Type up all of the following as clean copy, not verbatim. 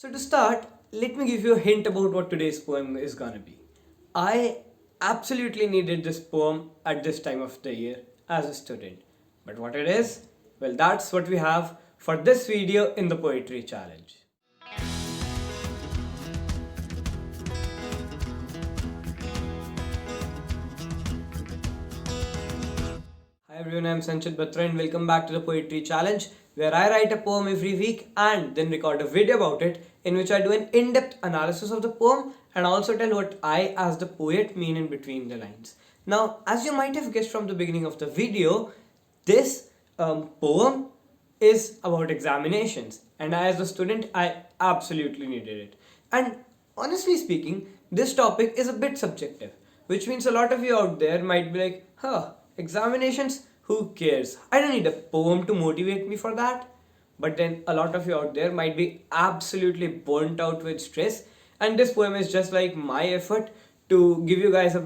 So to start, let me give you a hint about what today's poem is gonna be. I absolutely needed this poem at this time of the year as a student. But what it is? Well, that's what we have for this video in the Poetry Challenge. Hi everyone, I'm Sanchit Batra and welcome back to the Poetry Challenge, where I write a poem every week and then record a video about it in which I do an in-depth analysis of the poem and also tell what I as the poet mean in between the lines. Now, as you might have guessed from the beginning of the video, this poem is about examinations, and as a student I absolutely needed it. And honestly speaking, this topic is a bit subjective, which means a lot of you out there might be like, examinations, who cares? I don't need a poem to motivate me for that. But then a lot of you out there might be absolutely burnt out with stress, and this poem is just like my effort to give you guys a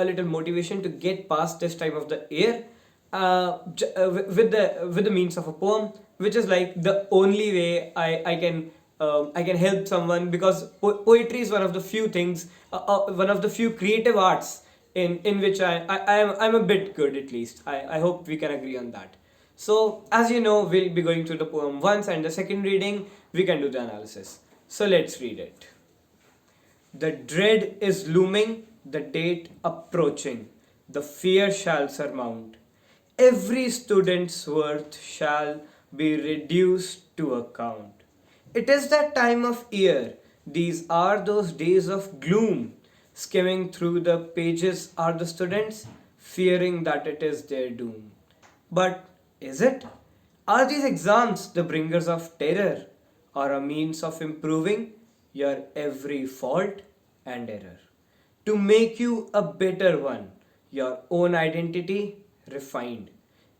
little motivation to get past this time of the year with the means of a poem, which is like the only way I can help someone, because poetry is one of the few things, one of the few creative arts in which I'm a bit good, at least. I hope we can agree on that. So as you know, we'll be going through the poem once, and the second reading we can do the analysis. So let's read it. The dread is looming, the date approaching, the fear shall surmount. Every student's worth shall be reduced to account. It is that time of year, these are those days of gloom. Skimming through the pages are the students, fearing that it is their doom. But is it? Are these exams the bringers of terror, or a means of improving your every fault and error? To make you a better one, your own identity refined,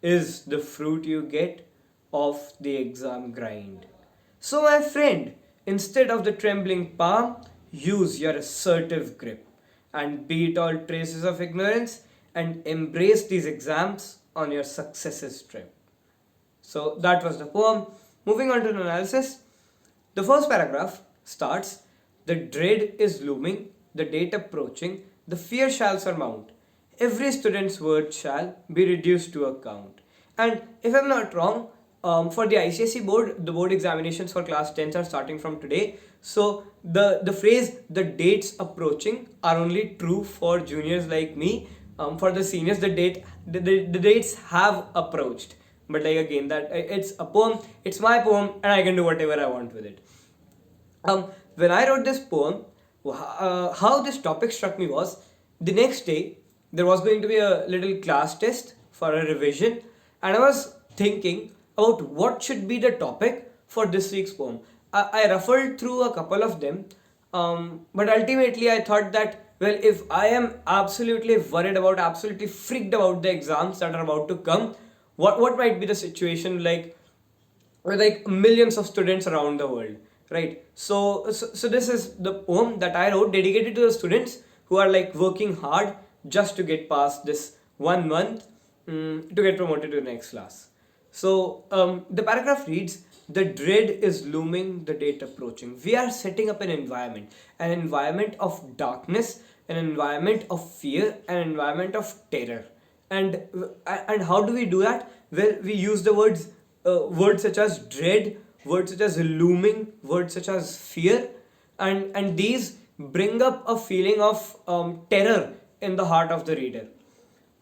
is the fruit you get of the exam grind. So, my friend, instead of the trembling palm, use your assertive grip and beat all traces of ignorance and embrace these exams on your successes trip. So that was the poem. Moving on to the analysis. The first paragraph starts: the dread is looming, the date approaching, the fear shall surmount. Every student's word shall be reduced to account. And if I'm not wrong, for the ICSE board, the board examinations for class 10s are starting from today. So the phrase "the dates approaching" are only true for juniors like me. For the seniors, the dates have approached. But like again, that it's a poem, it's my poem, and I can do whatever I want with it. When I wrote this poem, how this topic struck me was, the next day there was going to be a little class test for a revision, and I was thinking about what should be the topic for this week's poem. I ruffled through a couple of them, but ultimately I thought that, well, if I am absolutely worried about, absolutely freaked about the exams that are about to come, what might be the situation like with like millions of students around the world, right? So this is the poem that I wrote, dedicated to the students who are like working hard just to get past this 1 month, to get promoted to the next class. So the paragraph reads: the dread is looming, the date approaching. We are setting up an environment of darkness, an environment of fear, an environment of terror. And how do we do that? Well, we use the words such as dread, words such as looming, words such as fear, and these bring up a feeling of terror in the heart of the reader.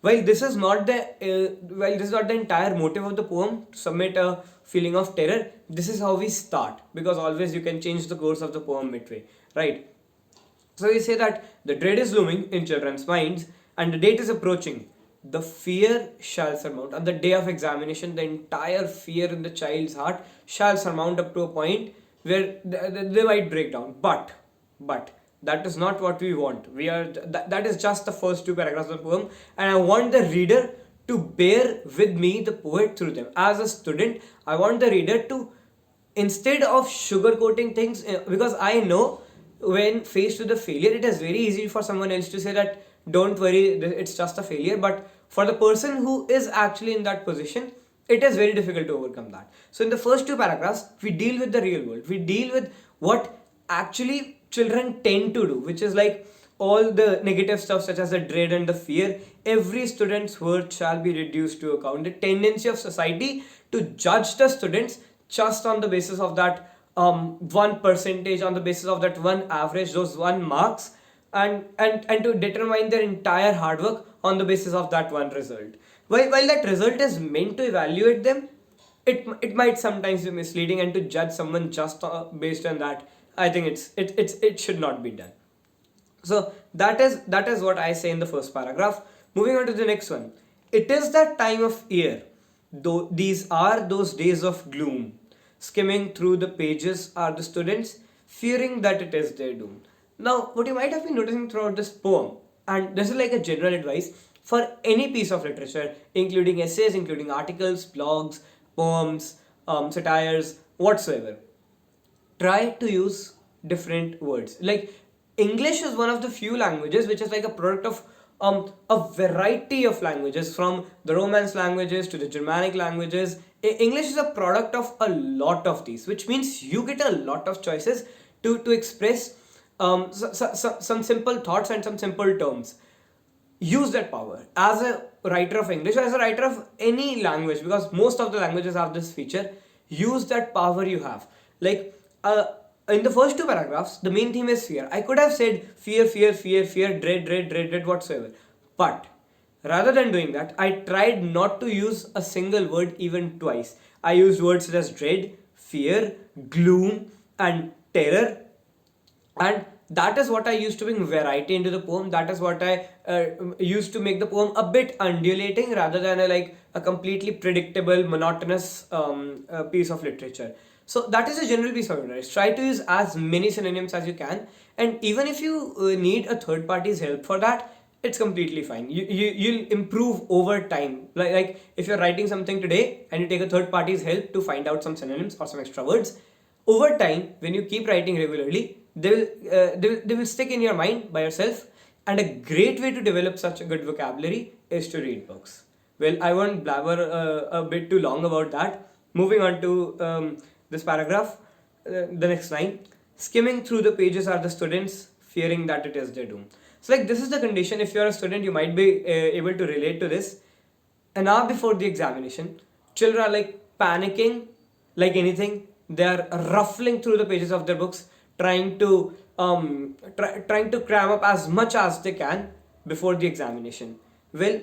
While this is not the entire motive of the poem to submit a feeling of terror, this is how we start, because always you can change the course of the poem midway, right? So we say that the dread is looming in children's minds, and the date is approaching. The fear shall surmount. On the day of examination, the entire fear in the child's heart shall surmount up to a point where they might break down. But that is not what we want. That is just the first two paragraphs of the poem, and I want the reader to bear with me, the poet, through them. As a student, I want the reader to, instead of sugarcoating things, because I know when faced with a failure, it is very easy for someone else to say that don't worry, it's just a failure. But for the person who is actually in that position, it is very difficult to overcome that. So in the first two paragraphs, we deal with the real world. We deal with what actually children tend to do, which is like all the negative stuff such as the dread and the fear. Every student's worth shall be reduced to account. The tendency of society to judge the students just on the basis of that one percentage, on the basis of that one average, those one marks, and to determine their entire hard work on the basis of that one result. While that result is meant to evaluate them, it might sometimes be misleading, and to judge someone just based on that, I think it should not be done. So that is what I say in the first paragraph. Moving on to the next one. It is that time of year, though these are those days of gloom. Skimming through the pages are the students, fearing that it is their doom. Now, what you might have been noticing throughout this poem, and this is like a general advice for any piece of literature, including essays, including articles, blogs, poems, satires, whatsoever, try to use different words. Like English is one of the few languages which is like a product of a variety of languages, from the Romance languages to the Germanic languages. English is a product of a lot of these, which means you get a lot of choices to express some simple thoughts and some simple terms. Use that power as a writer of English or as a writer of any language, because most of the languages have this feature. Use that power you have. Like in the first two paragraphs, the main theme is fear. I could have said fear, fear, fear, fear, dread, dread, dread, dread, whatsoever. But rather than doing that, I tried not to use a single word even twice. I used words such as dread, fear, gloom, and terror, and that is what I used to bring variety into the poem. That is what I used to make the poem a bit undulating rather than a completely predictable, monotonous piece of literature. So that is a general piece of advice. Try to use as many synonyms as you can, and even if you need a third party's help for that, it's completely fine. You'll improve over time. Like if you're writing something today and you take a third party's help to find out some synonyms or some extra words, over time, when you keep writing regularly, they will stick in your mind by yourself. And a great way to develop such a good vocabulary is to read books. Well, I won't blabber a bit too long about that. Moving on to this paragraph, the next line. Skimming through the pages are the students, fearing that it is their doom. So like this is the condition. If you're a student, you might be able to relate to this. An hour before the examination, children are like panicking like anything. They are ruffling through the pages of their books, trying to trying to cram up as much as they can before the examination. Well,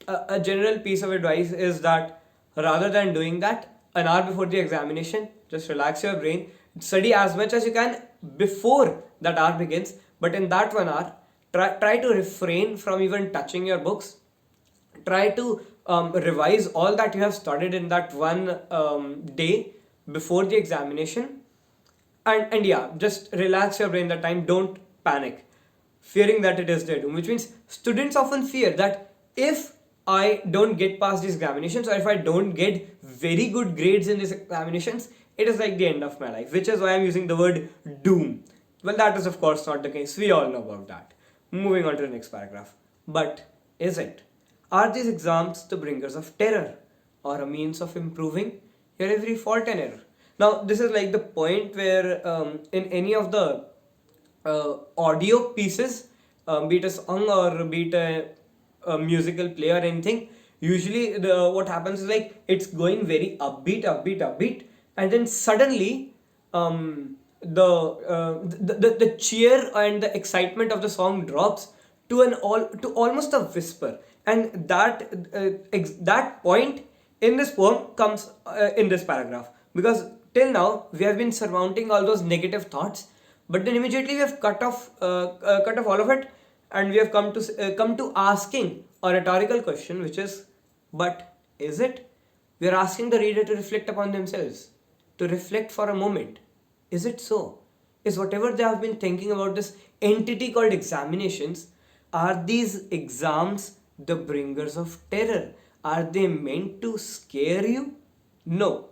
a general piece of advice is that rather than doing that an hour before the examination, just relax your brain, study as much as you can before that hour begins. But in that 1 hour, try to refrain from even touching your books. Try to revise all that you have studied in that one day before the examination. And yeah, just relax your brain that time. Don't panic, fearing that it is their doom. Which means students often fear that if I don't get past these examinations, or if I don't get very good grades in these examinations, it is like the end of my life. Which is why I'm using the word doom. Well, that is of course not the case. We all know about that. Moving on to the next paragraph. But is it? Are these exams the bringers of terror, or a means of improving your every fault and error? Now, this is like the point where in any of the audio pieces, be it a song or be it a musical play or anything, usually what happens is like it's going very upbeat, upbeat, upbeat, and then suddenly the cheer and the excitement of the song drops to almost a whisper, and that point in this poem comes in this paragraph, because till now we have been surmounting all those negative thoughts, but then immediately we have cut off all of it, and we have come to asking a rhetorical question, which is, but is it? We are asking the reader to reflect upon themselves, to reflect for a moment. Is it so? Is whatever they have been thinking about this entity called examinations, are these exams the bringers of terror? Are they meant to scare you? No.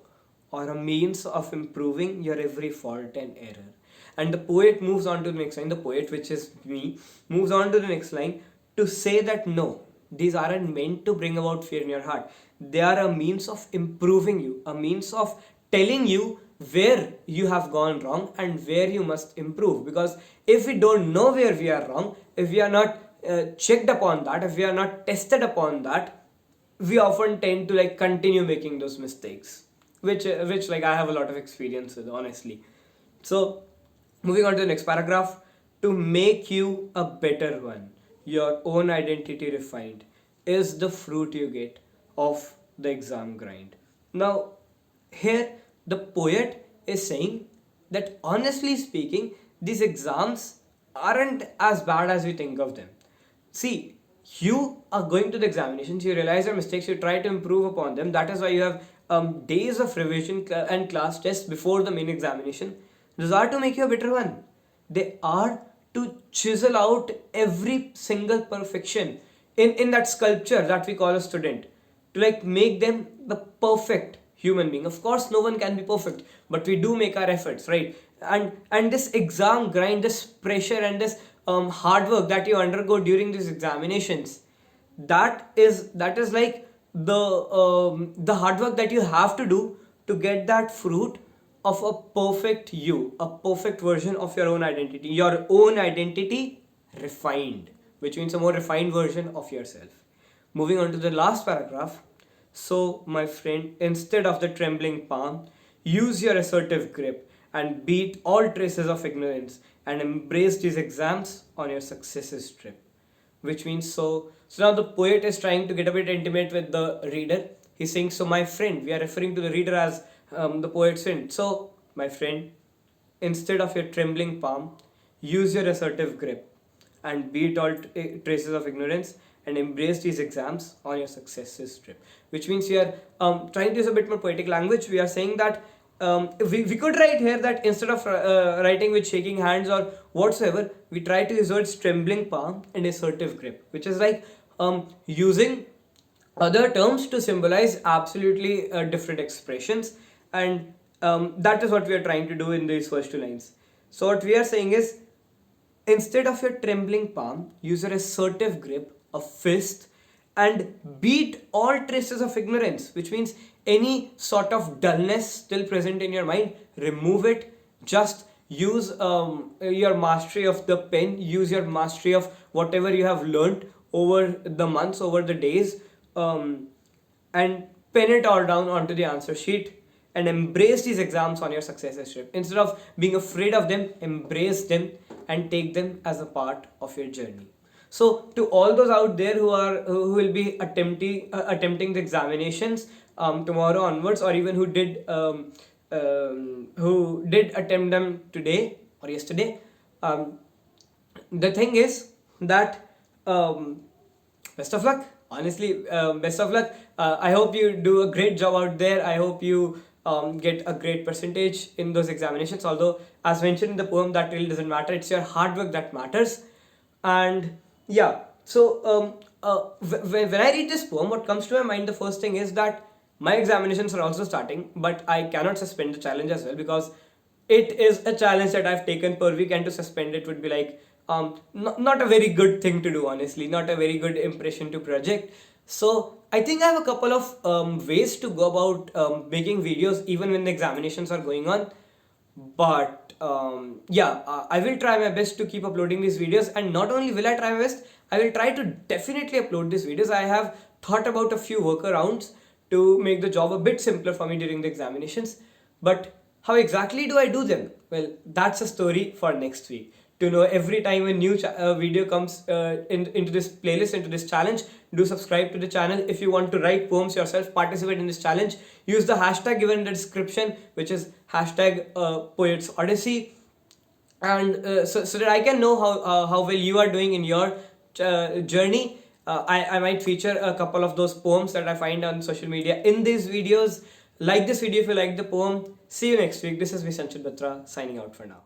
Or a means of improving your every fault and error. And the poet moves on to the next line, the poet, which is me, moves on to the next line to say that no, these aren't meant to bring about fear in your heart. They are a means of improving you, a means of telling you where you have gone wrong and where you must improve. Because if we don't know where we are wrong, if we are not checked upon that, if we are not tested upon that, we often tend to like continue making those mistakes, which like I have a lot of experience with, honestly. So moving on to the next paragraph. To make you a better one, your own identity refined, is the fruit you get of the exam grind. Now, here the poet is saying that honestly speaking, these exams aren't as bad as we think of them. See, you are going to the examinations, you realize your mistakes, you try to improve upon them. That is why you have days of revision and class tests before the main examination. Those are to make you a better one. They are to chisel out every single perfection in that sculpture that we call a student, to like make them the perfect human being. Of course, no one can be perfect, but we do make our efforts, right? And this exam grind, this pressure, and this hard work that you undergo during these examinations, that is like the hard work that you have to do to get that fruit of a perfect you, a perfect version of your own identity refined, which means a more refined version of yourself. Moving on to the last paragraph. So, my friend, instead of the trembling palm, use your assertive grip and beat all traces of ignorance and embrace these exams on your successes trip. Which means, so now the poet is trying to get a bit intimate with the reader. He's saying, so my friend, we are referring to the reader as the poet's friend. So, my friend, instead of your trembling palm, use your assertive grip and beat all traces of ignorance and embrace these exams on your successes trip. Which means we are trying to use a bit more poetic language. We are saying that we could write here that instead of writing with shaking hands or whatsoever, we try to use words trembling palm and assertive grip, which is like using other terms to symbolize absolutely different expressions. And that is what we are trying to do in these first two lines. So what we are saying is, instead of your trembling palm, use your assertive grip, a fist, and beat all traces of ignorance, which means any sort of dullness still present in your mind, remove it. Just use your mastery of the pen, use your mastery of whatever you have learned over the months, over the days, and pen it all down onto the answer sheet and embrace these exams on your successes trip. Instead of being afraid of them, embrace them and take them as a part of your journey. So to all those out there who will be attempting the examinations tomorrow onwards, or even who did attempt them today or yesterday, the thing is that best of luck. Honestly, best of luck. I hope you do a great job out there. I hope you get a great percentage in those examinations. Although, as mentioned in the poem, that really doesn't matter. It's your hard work that matters. And yeah, so when I read this poem, what comes to my mind, the first thing is that my examinations are also starting, but I cannot suspend the challenge as well, because it is a challenge that I've taken per week, and to suspend it would be like not a very good thing to do, honestly, not a very good impression to project. So I think I have a couple of ways to go about making videos even when the examinations are going on. But I will try my best to keep uploading these videos. And not only will I try my best, I will try to definitely upload these videos. I have thought about a few workarounds to make the job a bit simpler for me during the examinations. But how exactly do I do them? Well, that's a story for next week. To know every time a new video comes into this playlist, into this challenge, do subscribe to the channel. If you want to write poems yourself, participate in this challenge, use the hashtag given in the description, which is hashtag Poets Odyssey. And so that I can know how well you are doing in your journey. I might feature a couple of those poems that I find on social media in these videos. Like this video if you like the poem. See you next week. This is me, Sanchit Batra, signing out for now.